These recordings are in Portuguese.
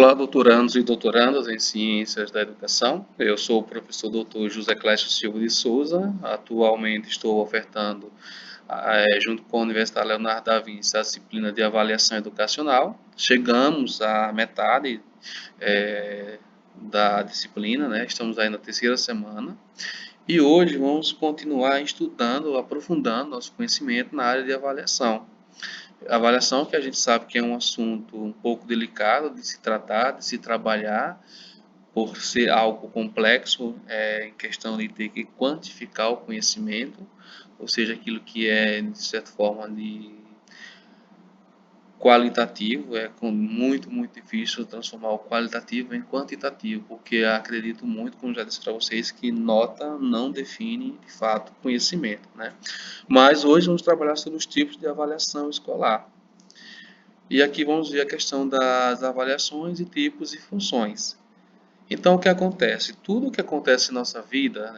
Olá, doutorandos e doutorandas em Ciências da Educação. Eu sou o professor Dr. José Clécio Silva de Souza. Atualmente estou ofertando, junto com a Universidade Leonardo da Vinci, a disciplina de Avaliação Educacional. Chegamos à metade da disciplina, né? Estamos aí na terceira semana. E hoje vamos continuar estudando, aprofundando nosso conhecimento na área de avaliação. A avaliação, que a gente sabe que é um assunto um pouco delicado de se tratar, de se trabalhar, por ser algo complexo, em questão de ter que quantificar o conhecimento, ou seja, aquilo que é, de certa forma, de qualitativo, muito difícil transformar o qualitativo em quantitativo, porque acredito muito, como já disse para vocês, que nota não define, de fato, conhecimento, né? Mas hoje vamos trabalhar sobre os tipos de avaliação escolar. E aqui vamos ver a questão das avaliações e tipos e funções. Então, o que acontece? Tudo o que acontece na nossa vida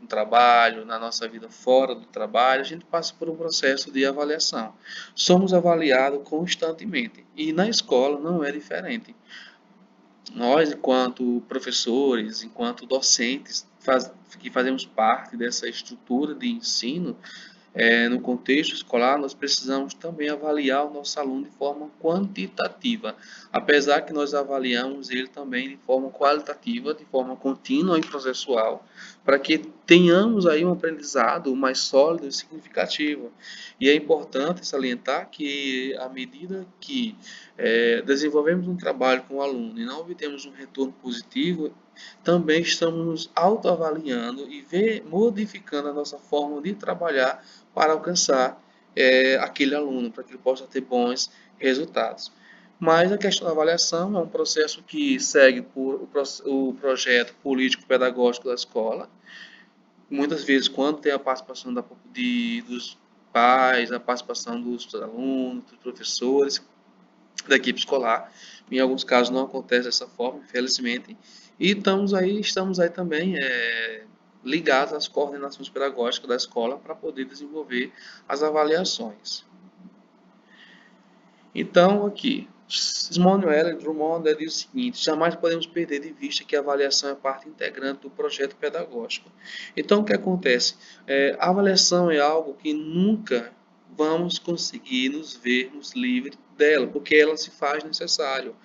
no trabalho, na nossa vida fora do trabalho, a gente passa por um processo de avaliação. Somos avaliados constantemente e na escola não é diferente. Nós, enquanto professores, enquanto docentes, que fazemos parte dessa estrutura de ensino, no contexto escolar, nós precisamos também avaliar o nosso aluno de forma quantitativa, apesar que nós avaliamos ele também de forma qualitativa, de forma contínua e processual, para que tenhamos aí um aprendizado mais sólido e significativo. E é importante salientar que, à medida que desenvolvemos um trabalho com o aluno e não obtemos um retorno positivo, também estamos nos autoavaliando e modificando a nossa forma de trabalhar para alcançar aquele aluno, para que ele possa ter bons resultados. Mas a questão da avaliação é um processo que segue por o projeto político-pedagógico da escola. Muitas vezes, quando tem a participação dos pais, a participação dos alunos, dos professores, da equipe escolar, em alguns casos não acontece dessa forma, infelizmente, e estamos aí também ligados às coordenações pedagógicas da escola para poder desenvolver as avaliações. Então, aqui, Simone e Drummond diz o seguinte: jamais podemos perder de vista que a avaliação é parte integrante do projeto pedagógico. Então, o que acontece? A avaliação é algo que nunca vamos conseguir nos vermos livres dela, porque ela se faz necessário.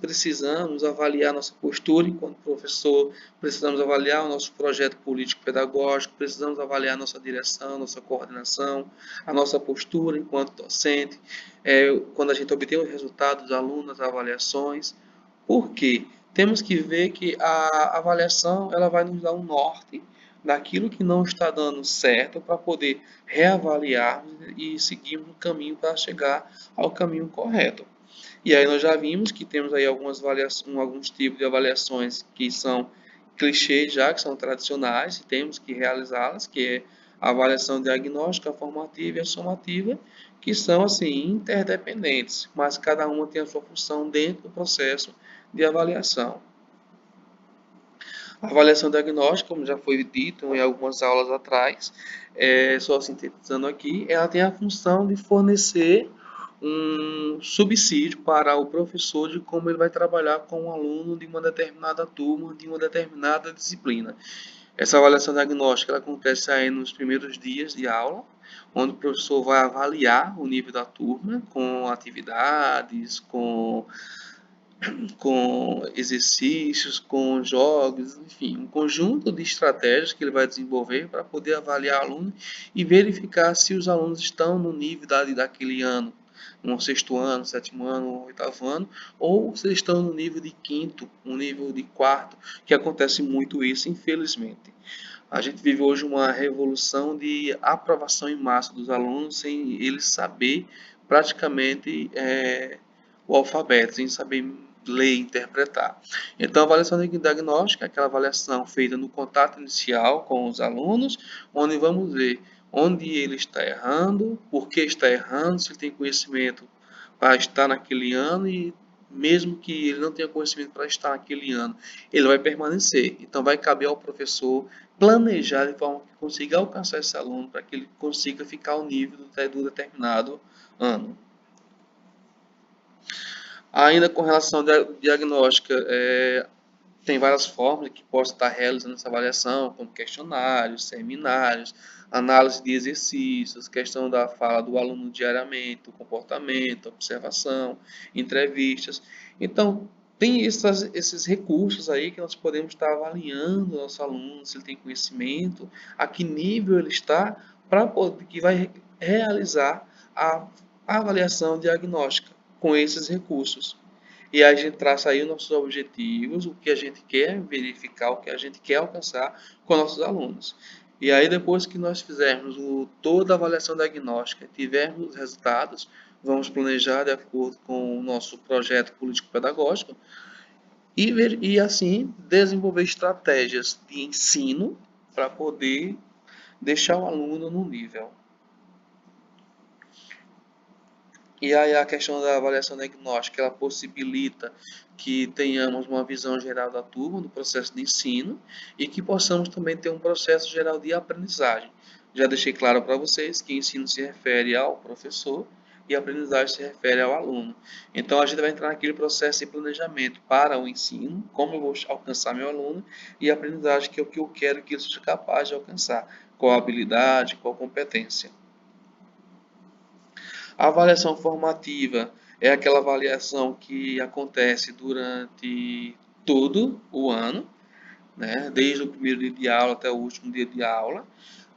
Precisamos avaliar nossa postura enquanto professor, precisamos avaliar o nosso projeto político-pedagógico, precisamos avaliar nossa direção, nossa coordenação, a nossa postura enquanto docente, quando a gente obtém os resultados dos alunos, das avaliações. Por quê? Temos que ver que a avaliação ela vai nos dar um norte daquilo que não está dando certo para poder reavaliar e seguirmos o caminho para chegar ao caminho correto. E aí nós já vimos que temos aí alguns tipos de avaliações que são clichês já, que são tradicionais, e temos que realizá-las, que é a avaliação diagnóstica, a formativa e a somativa, que são assim interdependentes, mas cada uma tem a sua função dentro do processo de avaliação. A avaliação diagnóstica, como já foi dito em algumas aulas atrás, só sintetizando aqui, ela tem a função de fornecer um subsídio para o professor de como ele vai trabalhar com um aluno de uma determinada turma, de uma determinada disciplina. Essa avaliação diagnóstica ela acontece aí nos primeiros dias de aula, onde o professor vai avaliar o nível da turma com atividades, com exercícios, com jogos, enfim, um conjunto de estratégias que ele vai desenvolver para poder avaliar o aluno e verificar se os alunos estão no nível daquele ano, no sexto ano, sétimo ano, oitavo ano, ou se estão no nível de quinto, no nível de quarto, que acontece muito isso, infelizmente. A gente vive hoje uma revolução de aprovação em massa dos alunos sem eles saber praticamente o alfabeto, sem saber ler e interpretar. Então, a avaliação diagnóstica é aquela avaliação feita no contato inicial com os alunos, onde vamos ver onde ele está errando, por que está errando, se ele tem conhecimento para estar naquele ano e mesmo que ele não tenha conhecimento para estar naquele ano, ele vai permanecer. Então, vai caber ao professor planejar de forma que consiga alcançar esse aluno para que ele consiga ficar ao nível do determinado ano. Ainda com relação à diagnóstica, tem várias formas que posso estar realizando essa avaliação, como questionários, seminários, análise de exercícios, questão da fala do aluno diariamente, o comportamento, observação, entrevistas. Então, tem esses recursos aí que nós podemos estar avaliando o nosso aluno, se ele tem conhecimento, a que nível ele está, para poder que vai realizar a avaliação diagnóstica com esses recursos. E a gente traça aí os nossos objetivos, o que a gente quer verificar, o que a gente quer alcançar com nossos alunos. E aí, depois que nós fizermos toda a avaliação diagnóstica, tivermos os resultados, vamos planejar de acordo com o nosso projeto político-pedagógico e assim desenvolver estratégias de ensino para poder deixar o aluno no nível. E aí a questão da avaliação diagnóstica, ela possibilita que tenhamos uma visão geral da turma, do processo de ensino, e que possamos também ter um processo geral de aprendizagem. Já deixei claro para vocês que ensino se refere ao professor e aprendizagem se refere ao aluno. Então a gente vai entrar naquele processo de planejamento para o ensino, como eu vou alcançar meu aluno, e a aprendizagem, que é o que eu quero que ele seja capaz de alcançar, qual habilidade, qual competência. A avaliação formativa é aquela avaliação que acontece durante todo o ano, né? Desde o primeiro dia de aula até o último dia de aula.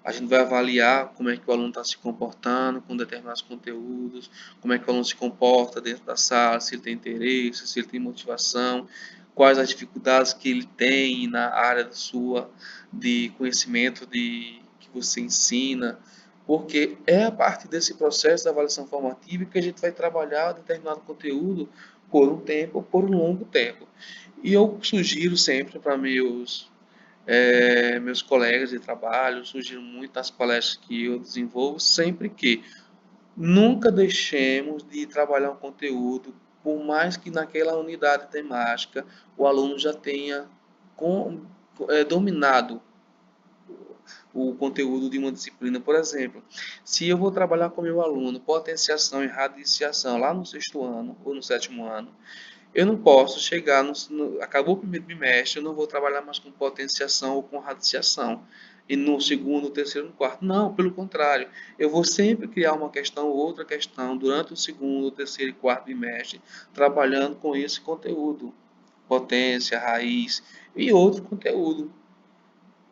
A gente vai avaliar como é que o aluno está se comportando com determinados conteúdos, como é que o aluno se comporta dentro da sala, se ele tem interesse, se ele tem motivação, quais as dificuldades que ele tem na área da sua de conhecimento que você ensina, porque é a partir desse processo da avaliação formativa que a gente vai trabalhar determinado conteúdo por um tempo, por um longo tempo. E eu sugiro sempre para meus colegas de trabalho, sugiro muito nas palestras que eu desenvolvo, sempre que nunca deixemos de trabalhar um conteúdo, por mais que naquela unidade temática o aluno já tenha dominado o conteúdo de uma disciplina. Por exemplo, se eu vou trabalhar com meu aluno potenciação e radiciação lá no sexto ano ou no sétimo ano, eu não posso chegar acabou o primeiro bimestre, eu não vou trabalhar mais com potenciação ou com radiciação. E no segundo, terceiro, no quarto. Não, pelo contrário. Eu vou sempre criar uma questão ou outra questão durante o segundo, terceiro e quarto bimestre, trabalhando com esse conteúdo. Potência, raiz e outro conteúdo.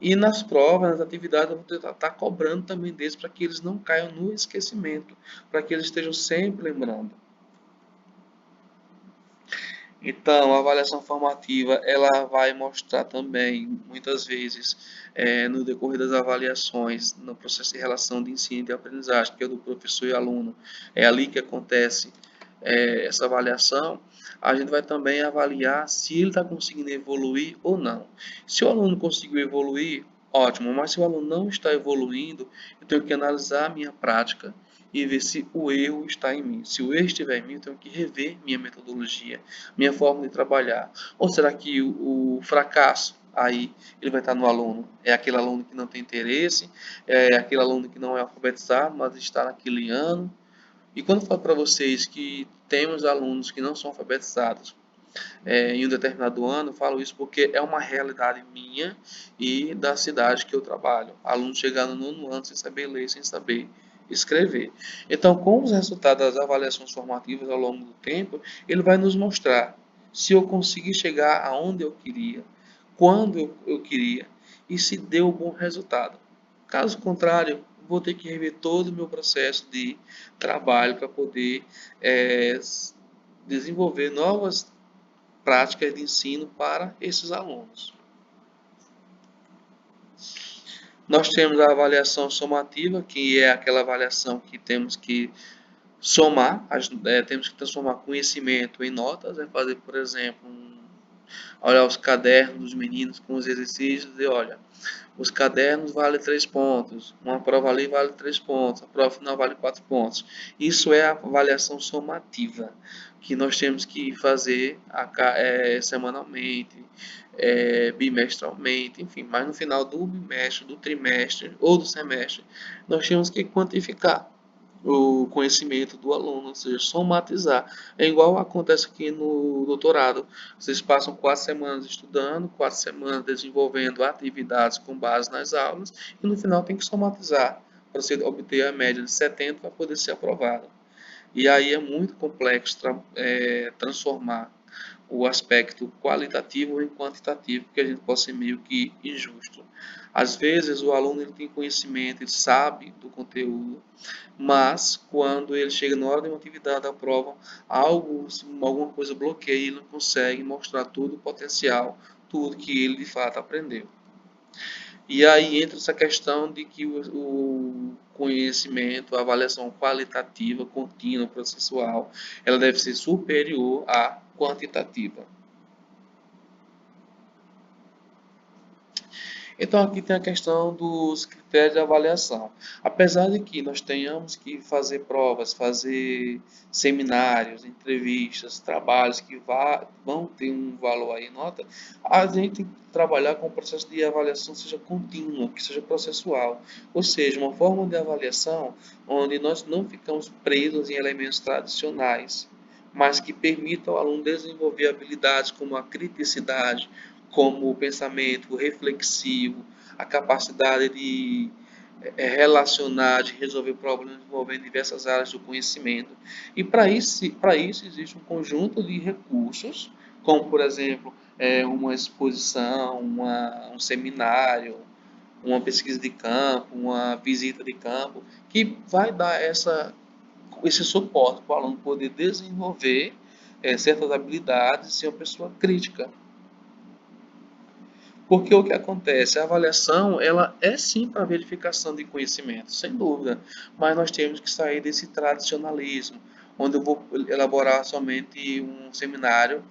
E nas provas, nas atividades, eu vou tentar estar cobrando também deles para que eles não caiam no esquecimento, para que eles estejam sempre lembrando. Então, a avaliação formativa, ela vai mostrar também, muitas vezes, no decorrer das avaliações, no processo de relação de ensino e de aprendizagem, que é do professor e aluno, é ali que acontece essa avaliação, a gente vai também avaliar se ele está conseguindo evoluir ou não. Se o aluno conseguiu evoluir, ótimo, mas se o aluno não está evoluindo, eu tenho que analisar a minha prática e ver se o erro está em mim. Se o erro estiver em mim, eu tenho que rever minha metodologia, minha forma de trabalhar. Ou será que o fracasso aí ele vai estar no aluno? É aquele aluno que não tem interesse, é aquele aluno que não é alfabetizado, mas está naquele ano. E quando eu falo para vocês que temos alunos que não são alfabetizados em um determinado ano, eu falo isso porque é uma realidade minha e da cidade que eu trabalho. Alunos chegando no nono ano sem saber ler, sem saber escrever. Então, com os resultados das avaliações formativas ao longo do tempo, ele vai nos mostrar se eu consegui chegar aonde eu queria, quando eu queria e se deu um bom resultado. Caso contrário, vou ter que rever todo o meu processo de trabalho para poder é, desenvolver novas práticas de ensino para esses alunos. Nós temos a avaliação somativa, que é aquela avaliação que temos que somar, temos que transformar conhecimento em notas, fazer, por exemplo, olhar os cadernos dos meninos com os exercícios e olha, os cadernos valem 3 pontos, uma prova ali vale 3 pontos, a prova final vale 4 pontos. Isso é a avaliação somativa, que nós temos que fazer semanalmente, bimestralmente, enfim, mas no final do bimestre, do trimestre ou do semestre, nós temos que quantificar. o conhecimento do aluno, ou seja, somatizar. É igual acontece aqui no doutorado. Vocês passam 4 semanas estudando, 4 semanas desenvolvendo atividades com base nas aulas, e no final tem que somatizar para você obter a média de 70 para poder ser aprovado. E aí é muito complexo transformar o aspecto qualitativo em quantitativo, porque a gente pode ser meio que injusto. Às vezes o aluno ele tem conhecimento, ele sabe do conteúdo, mas quando ele chega na hora de uma atividade da prova, alguma coisa bloqueia e ele não consegue mostrar todo o potencial, tudo que ele de fato aprendeu. E aí entra essa questão de que o conhecimento, a avaliação qualitativa, contínua, processual, ela deve ser superior à quantitativa. Então aqui tem a questão dos critérios de avaliação. Apesar de que nós tenhamos que fazer provas, fazer seminários, entrevistas, trabalhos que vão ter um valor aí em nota, a gente tem que trabalhar com o processo de avaliação seja contínuo, que seja processual. Ou seja, uma forma de avaliação onde nós não ficamos presos em elementos tradicionais, mas que permita ao aluno desenvolver habilidades como a criticidade, como o pensamento reflexivo, a capacidade de relacionar, de resolver problemas envolvendo diversas áreas do conhecimento. E para isso existe um conjunto de recursos, como por exemplo uma exposição, um seminário, uma pesquisa de campo, uma visita de campo, que vai dar esse suporte para o aluno poder desenvolver certas habilidades e ser uma pessoa crítica. Porque o que acontece? A avaliação, ela é sim para verificação de conhecimento, sem dúvida, mas nós temos que sair desse tradicionalismo, onde eu vou elaborar somente um seminário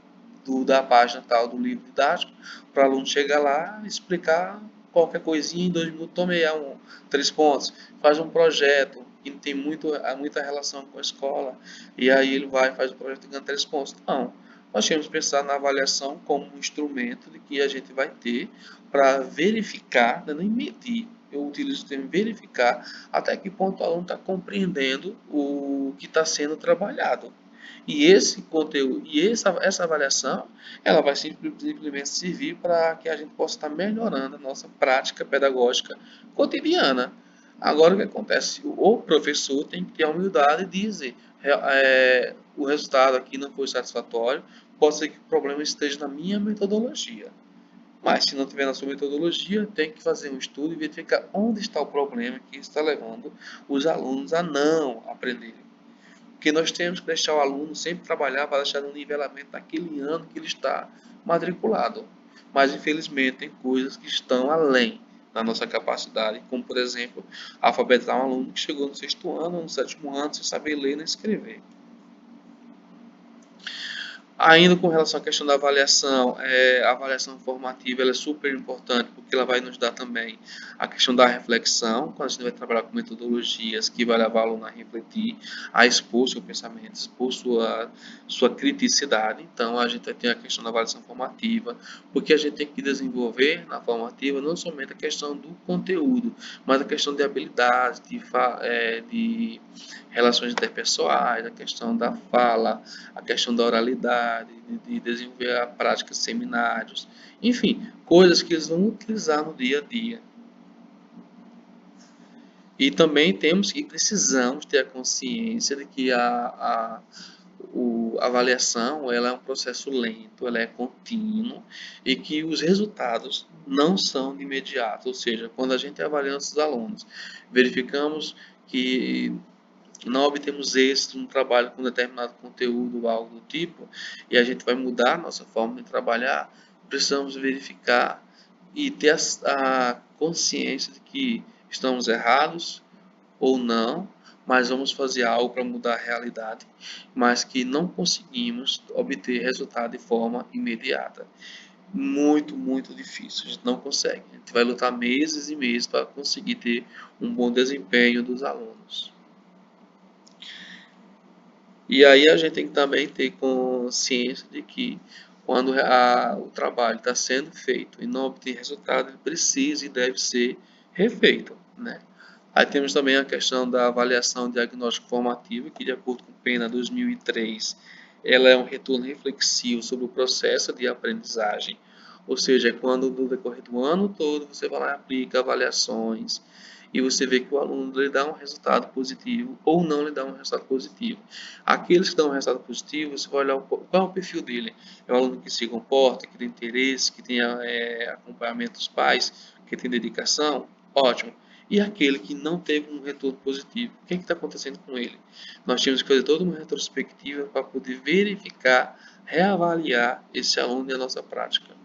da página tal do livro didático, para o aluno chegar lá e explicar qualquer coisinha em 2 minutos, tome aí 3 pontos, faz um projeto que não tem muita relação com a escola, e aí ele vai e faz o projeto e ganha 3 pontos. Não, nós temos que pensar na avaliação como um instrumento de que a gente vai ter para verificar, não é nem medir, eu utilizo o termo verificar, até que ponto o aluno está compreendendo o que está sendo trabalhado. E esse conteúdo, e essa avaliação, ela vai simplesmente servir para que a gente possa estar melhorando a nossa prática pedagógica cotidiana. Agora, o que acontece? O professor tem que ter a humildade de dizer: o resultado aqui não foi satisfatório, pode ser que o problema esteja na minha metodologia. Mas, se não tiver na sua metodologia, tem que fazer um estudo e verificar onde está o problema que está levando os alunos a não aprenderem. Porque nós temos que deixar o aluno sempre trabalhar para deixar no nivelamento daquele ano que ele está matriculado. Mas, infelizmente, tem coisas que estão além da nossa capacidade, como, por exemplo, alfabetizar um aluno que chegou no 6º ano, no 7º ano, sem saber ler nem escrever. Ainda com relação à questão da avaliação, a avaliação formativa ela é super importante porque ela vai nos dar também a questão da reflexão, quando a gente vai trabalhar com metodologias que vai levar o aluno a refletir, a expor seu pensamento, expor sua criticidade. Então, a gente vai ter a questão da avaliação formativa, porque a gente tem que desenvolver na formativa não somente a questão do conteúdo, mas a questão de habilidades, de relações interpessoais, a questão da fala, a questão da oralidade, de desenvolver a prática de seminários, enfim, coisas que eles vão utilizar no dia a dia. E também precisamos ter a consciência de que a avaliação ela é um processo lento, ela é contínuo e que os resultados não são de imediato. Ou seja, quando a gente avalia nossos alunos, verificamos que não obtemos êxito no trabalho com determinado conteúdo ou algo do tipo, e a gente vai mudar a nossa forma de trabalhar, precisamos verificar e ter a consciência de que estamos errados ou não, mas vamos fazer algo para mudar a realidade, mas que não conseguimos obter resultado de forma imediata. Muito, muito difícil, a gente não consegue. A gente vai lutar meses e meses para conseguir ter um bom desempenho dos alunos. E aí a gente tem que também ter consciência de que quando o trabalho está sendo feito e não obtém resultado, ele precisa e deve ser refeito, né? Aí temos também a questão da avaliação diagnóstico formativa, que de acordo com PENA 2003, ela é um retorno reflexivo sobre o processo de aprendizagem, ou seja, é quando no decorrer do ano todo você vai lá e aplica avaliações e você vê que o aluno lhe dá um resultado positivo ou não lhe dá um resultado positivo. Aqueles que dão um resultado positivo, você vai olhar qual é o perfil dele. É um aluno que se comporta, que tem interesse, que tem acompanhamento dos pais, que tem dedicação? Ótimo. E aquele que não teve um retorno positivo, o que está acontecendo com ele? Nós tínhamos que fazer toda uma retrospectiva para poder verificar, reavaliar esse aluno e a nossa prática.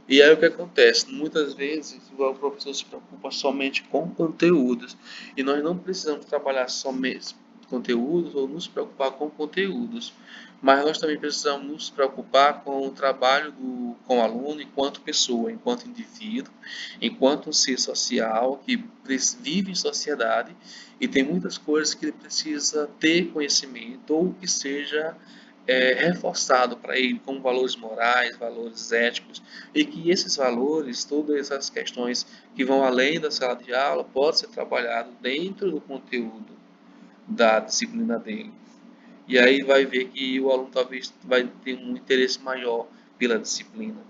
E aí o que acontece? Muitas vezes o professor se preocupa somente com conteúdos e nós não precisamos trabalhar somente conteúdos ou nos preocupar com conteúdos, mas nós também precisamos nos preocupar com o trabalho com o aluno enquanto pessoa, enquanto indivíduo, enquanto um ser social que vive em sociedade e tem muitas coisas que ele precisa ter conhecimento ou que seja reforçado para ele como valores morais, valores éticos, e que esses valores, todas essas questões que vão além da sala de aula, podem ser trabalhados dentro do conteúdo da disciplina dele. E aí vai ver que o aluno talvez vai ter um interesse maior pela disciplina.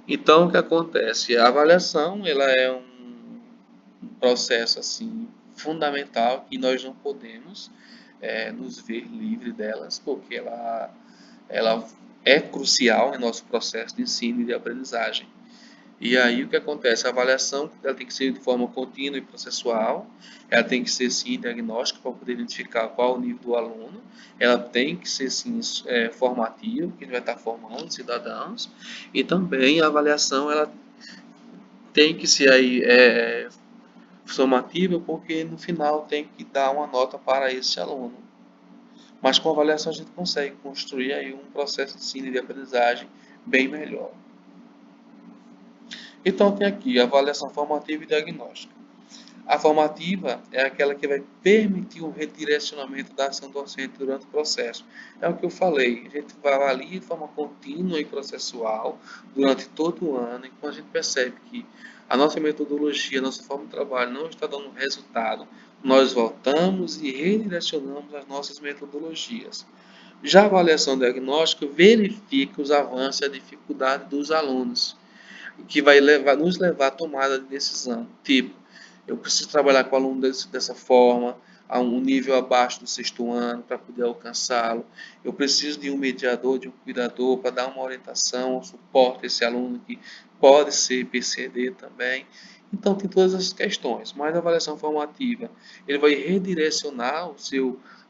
Então, o que acontece? A avaliação, ela é um processo assim fundamental que nós não podemos nos ver livre delas, porque ela é crucial em nosso processo de ensino e de aprendizagem. E aí o que acontece? A avaliação ela tem que ser de forma contínua e processual, ela tem que ser sim diagnóstica para poder identificar qual é o nível do aluno, ela tem que ser sim formativa, que vai estar formando cidadãos, e também a avaliação ela tem que ser aí somativa, porque no final tem que dar uma nota para esse aluno. Mas com a avaliação a gente consegue construir aí um processo de ensino e de aprendizagem bem melhor. Então tem aqui a avaliação formativa e diagnóstica. A formativa é aquela que vai permitir o redirecionamento da ação docente durante o processo. É o que eu falei, a gente vai avalia de forma contínua e processual durante todo o ano, e quando a gente percebe que a nossa metodologia, a nossa forma de trabalho não está dando resultado, nós voltamos e redirecionamos as nossas metodologias. Já a avaliação diagnóstica verifica os avanços e a dificuldade dos alunos, que vai nos levar à tomada de decisão. Tipo, eu preciso trabalhar com o aluno dessa forma, a um nível abaixo do sexto ano, para poder alcançá-lo. Eu preciso de um mediador, de um cuidador, para dar uma orientação, um suporte a esse aluno que pode ser PCD também. Então, tem todas essas questões. Mas a avaliação formativa, ele vai redirecionar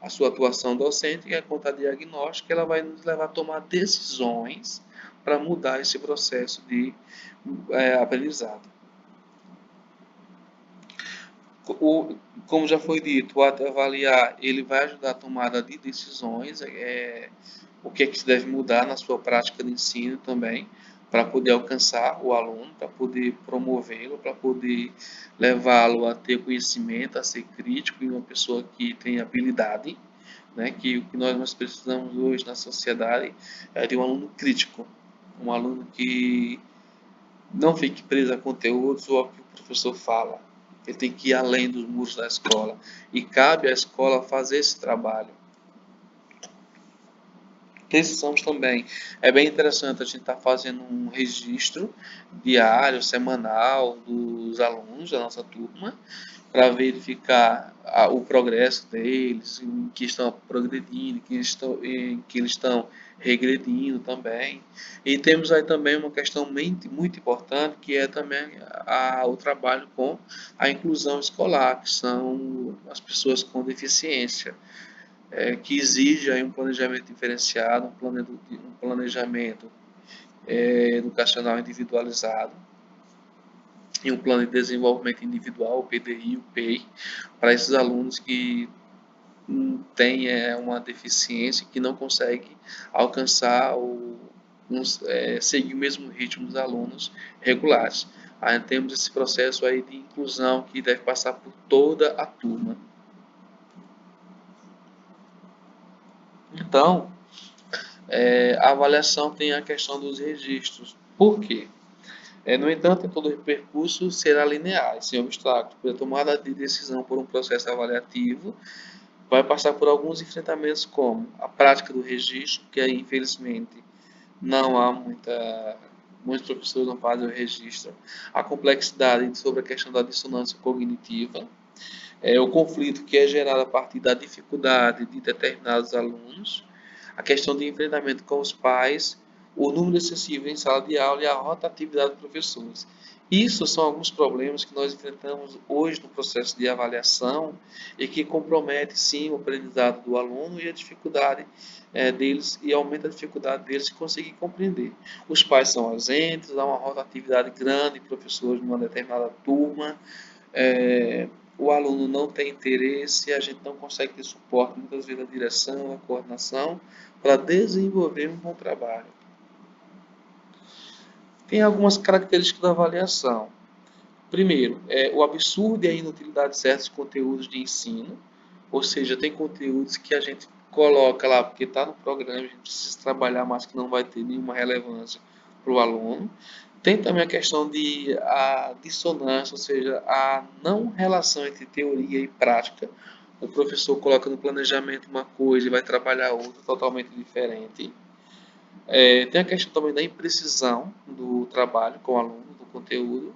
a sua atuação docente, e a conta diagnóstica, ela vai nos levar a tomar decisões para mudar esse processo de aprendizado. Como já foi dito, o ato avaliar ele vai ajudar a tomada de decisões, o que é que se deve mudar na sua prática de ensino também, para poder alcançar o aluno, para poder promovê-lo, para poder levá-lo a ter conhecimento, a ser crítico e uma pessoa que tem habilidade, né? Que o que nós precisamos hoje na sociedade é de um aluno crítico, um aluno que não fique preso a conteúdos ou ao que o professor fala. Ele tem que ir além dos muros da escola. E cabe à escola fazer esse trabalho. Precisamos também. É bem interessante a gente estar fazendo um registro diário, semanal dos alunos da nossa turma, para verificar o progresso deles, em que estão progredindo, em que eles estão regredindo também. E temos aí também uma questão muito importante, que é também o trabalho com a inclusão escolar, que são as pessoas com deficiência, que exige aí um planejamento diferenciado, um planejamento educacional individualizado, e um plano de desenvolvimento individual, o PDI, o PEI, para esses alunos que têm uma deficiência, que não conseguem alcançar seguir o mesmo ritmo dos alunos regulares. Aí temos esse processo aí de inclusão que deve passar por toda a turma. Então, a avaliação tem a questão dos registros. Por quê? No entanto, todo o percurso será linear e sem obstáculos, pois a tomada de decisão por um processo avaliativo vai passar por alguns enfrentamentos, como a prática do registro, que aí, infelizmente, não há muitos professores não fazem o registro, a complexidade sobre a questão da dissonância cognitiva, o conflito que é gerado a partir da dificuldade de determinados alunos, a questão de enfrentamento com os pais, o número excessivo em sala de aula e a rotatividade dos professores. Isso são alguns problemas que nós enfrentamos hoje no processo de avaliação e que compromete sim o aprendizado do aluno e a dificuldade deles e aumenta a dificuldade deles de conseguir compreender. Os pais são ausentes, há uma rotatividade grande de professores numa determinada turma, o aluno não tem interesse, a gente não consegue ter suporte muitas vezes da direção, da coordenação, para desenvolver um bom trabalho. Tem algumas características da avaliação. Primeiro, o absurdo e a inutilidade de certos conteúdos de ensino, ou seja, tem conteúdos que a gente coloca lá porque está no programa, a gente precisa trabalhar, mas que não vai ter nenhuma relevância para o aluno. Tem também a questão de a dissonância, ou seja, a não relação entre teoria e prática. O professor coloca no planejamento uma coisa e vai trabalhar outra totalmente diferente. Tem a questão também da imprecisão do trabalho com o aluno, do conteúdo.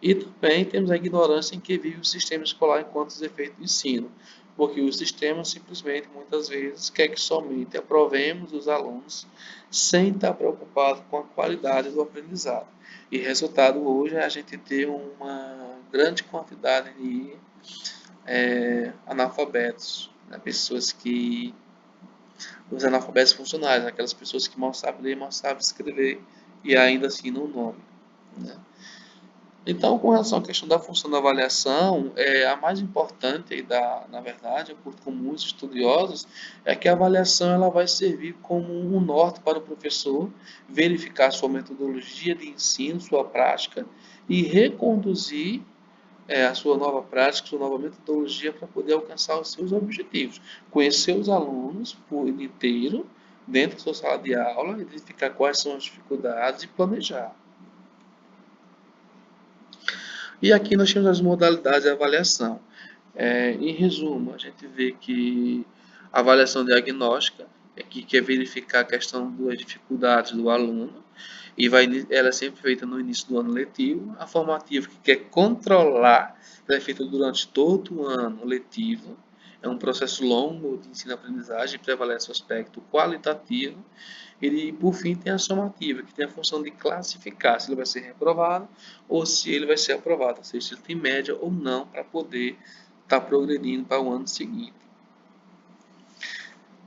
E também temos a ignorância em que vive o sistema escolar enquanto os efeitos do ensino, porque o sistema simplesmente, muitas vezes, quer que somente aprovemos os alunos sem estar preocupado com a qualidade do aprendizado. E resultado hoje é a gente ter uma grande quantidade de analfabetos, né? Pessoas que os analfabetos funcionais, aquelas pessoas que mal sabem ler, mal sabem escrever e ainda assim não nome, né? Então, com relação à questão da função da avaliação, a mais importante, na verdade, de acordo com muitos estudiosos, é que a avaliação ela vai servir como um norte para o professor verificar sua metodologia de ensino, sua prática, e reconduzir a sua nova prática, sua nova metodologia para poder alcançar os seus objetivos. Conhecer os alunos por inteiro, dentro da sua sala de aula, identificar quais são as dificuldades e planejar. E aqui nós temos as modalidades de avaliação. Em resumo, a gente vê que a avaliação diagnóstica que quer verificar a questão das dificuldades do aluno e ela é sempre feita no início do ano letivo. A formativa que quer controlar, ela é feita durante todo o ano letivo. É um processo longo de ensino-aprendizagem que prevalece o aspecto qualitativo. E, por fim, tem a somativa, que tem a função de classificar se ele vai ser reprovado ou se ele vai ser aprovado, ou seja, se ele tem média ou não para poder estar progredindo para o ano seguinte.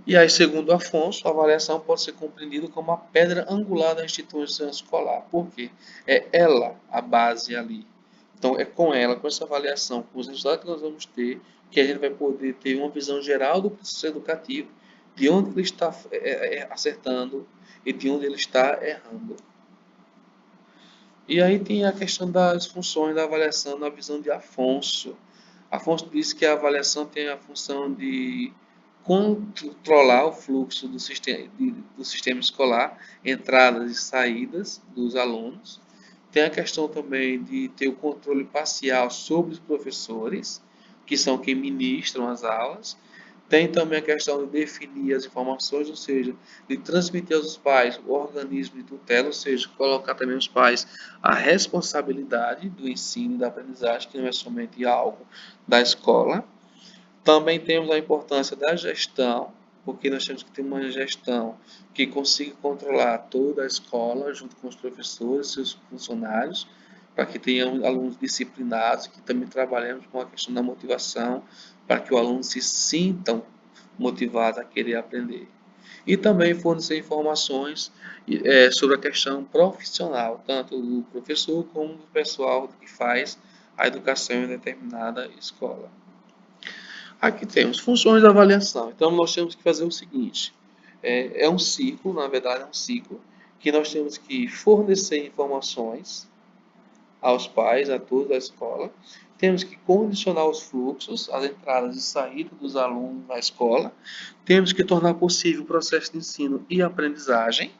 E aí, segundo Afonso, a avaliação pode ser compreendida como a pedra angular da instituição escolar. Por quê? É ela a base ali. Então, é com ela, com essa avaliação, com os resultados que nós vamos ter, que a gente vai poder ter uma visão geral do processo educativo, de onde ele está acertando e de onde ele está errando. E aí tem a questão das funções da avaliação na visão de Afonso. Afonso disse que a avaliação tem a função de controlar o fluxo do sistema escolar, entradas e saídas dos alunos. Tem a questão também de ter o controle parcial sobre os professores, que são quem ministram as aulas. Tem também a questão de definir as informações, ou seja, de transmitir aos pais o organismo de tutela, ou seja, colocar também os pais a responsabilidade do ensino e da aprendizagem, que não é somente algo da escola. Também temos a importância da gestão, porque nós temos que ter uma gestão que consiga controlar toda a escola, junto com os professores, seus funcionários, para que tenham alunos disciplinados, que também trabalhemos com a questão da motivação, para que o aluno se sintam motivados a querer aprender. E também fornecer informações sobre a questão profissional, tanto do professor como do pessoal que faz a educação em determinada escola. Aqui temos funções de avaliação. Então, nós temos que fazer o seguinte: é um ciclo, na verdade, é um ciclo, que nós temos que fornecer informações aos pais, a todos da escola. Temos que condicionar os fluxos, as entradas e saídas dos alunos na escola. Temos que tornar possível o processo de ensino e aprendizagem.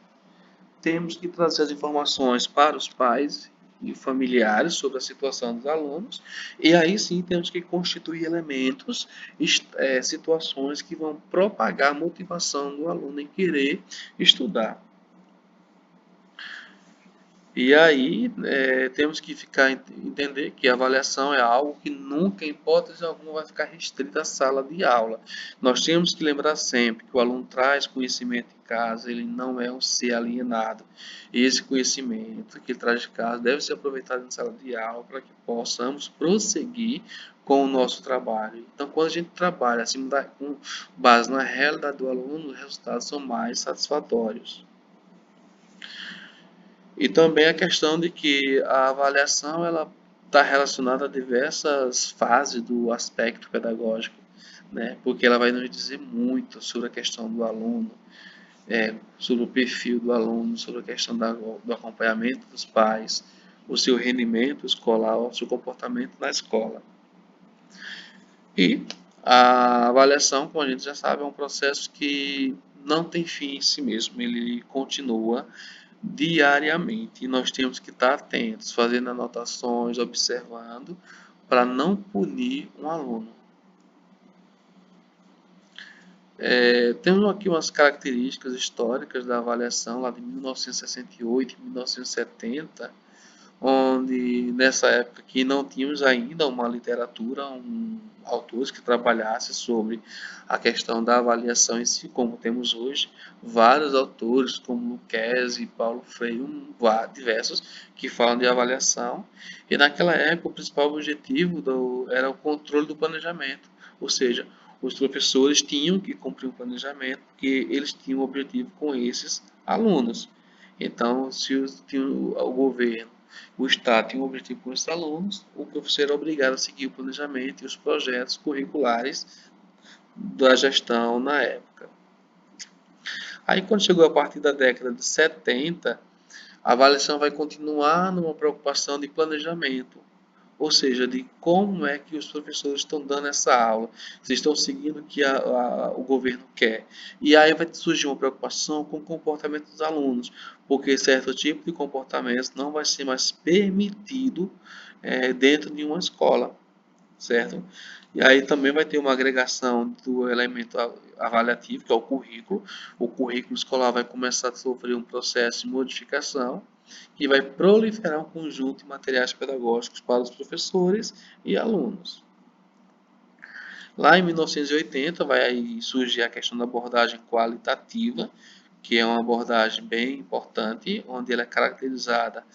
Temos que trazer as informações para os pais e familiares sobre a situação dos alunos, e aí sim temos que constituir elementos, situações que vão propagar a motivação do aluno em querer estudar. E aí temos que entender que a avaliação é algo que nunca, em hipótese alguma, vai ficar restrita à sala de aula. Nós temos que lembrar sempre que o aluno traz conhecimento em casa, ele não é um ser alienado. E esse conhecimento que ele traz de casa deve ser aproveitado em sala de aula para que possamos prosseguir com o nosso trabalho. Então, quando a gente trabalha com base na realidade do aluno, os resultados são mais satisfatórios. E também a questão de que a avaliação ela está relacionada a diversas fases do aspecto pedagógico, né? Porque ela vai nos dizer muito sobre a questão do aluno, sobre o perfil do aluno, sobre a questão do acompanhamento dos pais, o seu rendimento escolar, o seu comportamento na escola. E a avaliação, como a gente já sabe, é um processo que não tem fim em si mesmo, ele continua diariamente e nós temos que estar atentos, fazendo anotações, observando, para não punir um aluno. Temos aqui umas características históricas da avaliação lá de 1968 e 1970, onde nessa época que não tínhamos ainda uma literatura, autores que trabalhasse sobre a questão da avaliação em si, como temos hoje, vários autores como Luquezzi e Paulo Freire, diversos, que falam de avaliação, e naquela época o principal objetivo era o controle do planejamento, ou seja, os professores tinham que cumprir um planejamento, porque eles tinham um objetivo com esses alunos. Então, se o governo, o Estado tem um objetivo com esses alunos, o professor é obrigado a seguir o planejamento e os projetos curriculares da gestão na época. Aí, quando chegou a partir da década de 70, a avaliação vai continuar numa preocupação de planejamento, ou seja, de como é que os professores estão dando essa aula, se estão seguindo o que o governo quer. E aí vai surgir uma preocupação com o comportamento dos alunos, porque certo tipo de comportamento não vai ser mais permitido dentro de uma escola, certo? E aí também vai ter uma agregação do elemento avaliativo, que é o currículo. O currículo escolar vai começar a sofrer um processo de modificação que vai proliferar um conjunto de materiais pedagógicos para os professores e alunos. Lá em 1980 vai surgir a questão da abordagem qualitativa, que é uma abordagem bem importante, onde ela é caracterizada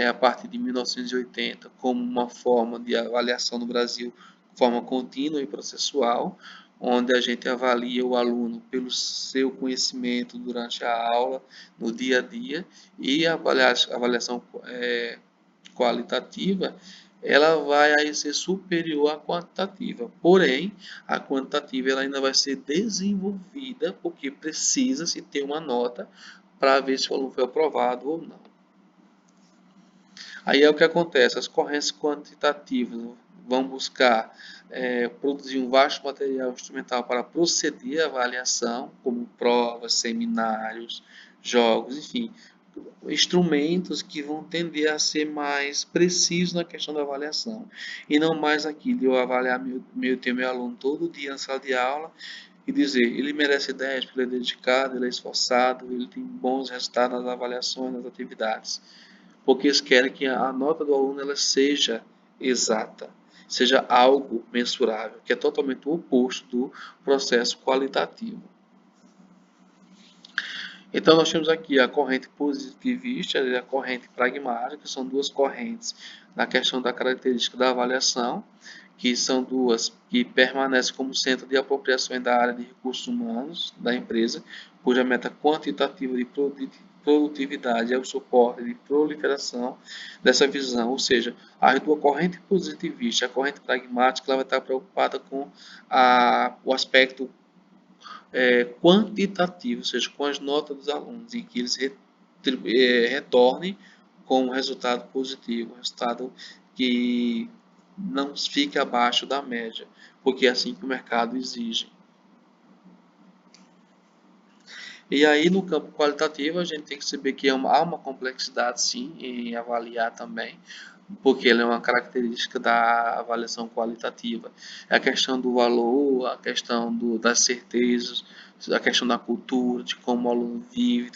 a partir de 1980 como uma forma de avaliação no Brasil, de forma contínua e processual, onde a gente avalia o aluno pelo seu conhecimento durante a aula, no dia a dia, e a avaliação qualitativa ela vai aí ser superior à quantitativa. Porém, a quantitativa ela ainda vai ser desenvolvida porque precisa se ter uma nota para ver se o aluno foi aprovado ou não. Aí é o que acontece, as correntes quantitativas vão buscar produzir um vasto material instrumental para proceder à avaliação, como provas, seminários, jogos, enfim, instrumentos que vão tender a ser mais precisos na questão da avaliação. E não mais aquilo de eu avaliar meu aluno todo dia na sala de aula e dizer, ele merece 10 porque ele é dedicado, ele é esforçado, ele tem bons resultados nas avaliações, nas atividades. Porque eles querem que a nota do aluno ela seja exata, seja algo mensurável, que é totalmente o oposto do processo qualitativo. Então, nós temos aqui a corrente positivista e a corrente pragmática, que são duas correntes na questão da característica da avaliação, que são duas que permanecem como centro de apropriação da área de recursos humanos da empresa, cuja meta quantitativa de produtividade é o suporte de proliferação dessa visão, ou seja, a corrente positivista e a corrente pragmática ela vai estar preocupada com o aspecto quantitativo, ou seja, com as notas dos alunos, e que eles retornem com um resultado positivo, um resultado que não fique abaixo da média, porque é assim que o mercado exige. E aí, no campo qualitativo, a gente tem que saber que há uma complexidade, sim, em avaliar também, porque ela é uma característica da avaliação qualitativa. É a questão do valor, a questão das certezas, a questão da cultura, de como o aluno vive,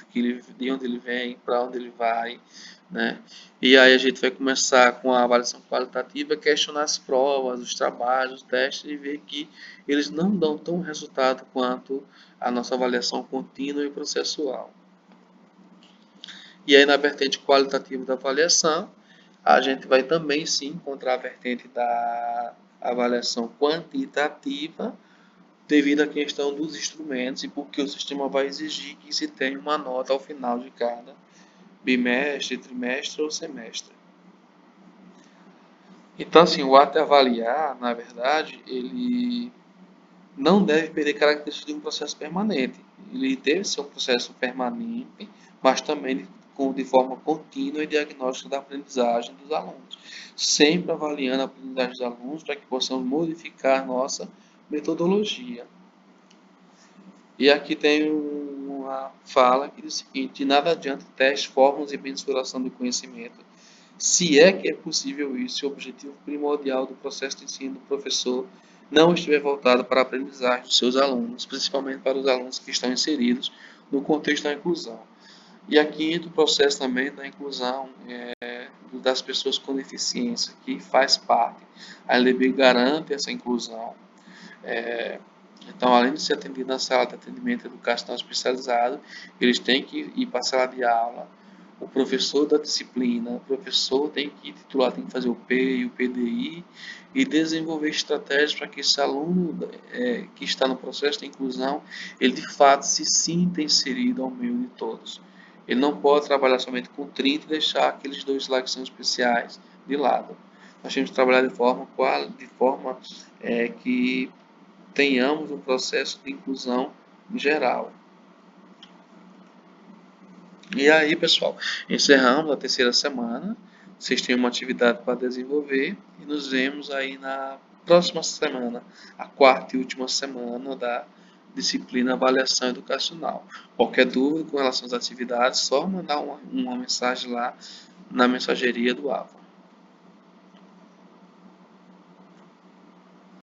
de onde ele vem, para onde ele vai, né? E aí a gente vai começar com a avaliação qualitativa, questionar as provas, os trabalhos, os testes e ver que eles não dão tão resultado quanto a nossa avaliação contínua e processual. E aí na vertente qualitativa da avaliação, a gente vai também sim encontrar a vertente da avaliação quantitativa, devido à questão dos instrumentos e porque o sistema vai exigir que se tenha uma nota ao final de cada bimestre, trimestre ou semestre. Então, assim, o ato de avaliar, na verdade, ele não deve perder características de um processo permanente. Ele deve ser um processo permanente, mas também de forma contínua e diagnóstico da aprendizagem dos alunos. Sempre avaliando a aprendizagem dos alunos para que possamos modificar nossa metodologia. E aqui tem uma fala que diz o seguinte: de nada adianta testes, fórmulas e mensuração do conhecimento, se é que é possível isso, se o objetivo primordial do processo de ensino do professor não estiver voltado para a aprendizagem dos seus alunos, principalmente para os alunos que estão inseridos no contexto da inclusão. E aqui entra o processo também da inclusão das pessoas com deficiência, que faz parte. A LDB garante essa inclusão. Então, além de ser atendido na sala de atendimento educacional especializado, eles têm que ir para a sala de aula. O professor da disciplina, o professor tem que titular, tem que fazer o P e o PDI e desenvolver estratégias para que esse aluno que está no processo de inclusão, ele de fato se sinta inserido ao meio de todos. Ele não pode trabalhar somente com 30 e deixar aqueles dois lá que são especiais de lado. Nós temos que trabalhar de forma que tenhamos um processo de inclusão geral. E aí, pessoal, encerramos a terceira semana. Vocês têm uma atividade para desenvolver e nos vemos aí na próxima semana, a quarta e última semana da disciplina Avaliação Educacional. Qualquer dúvida com relação às atividades, só mandar uma mensagem lá na mensageria do AVA.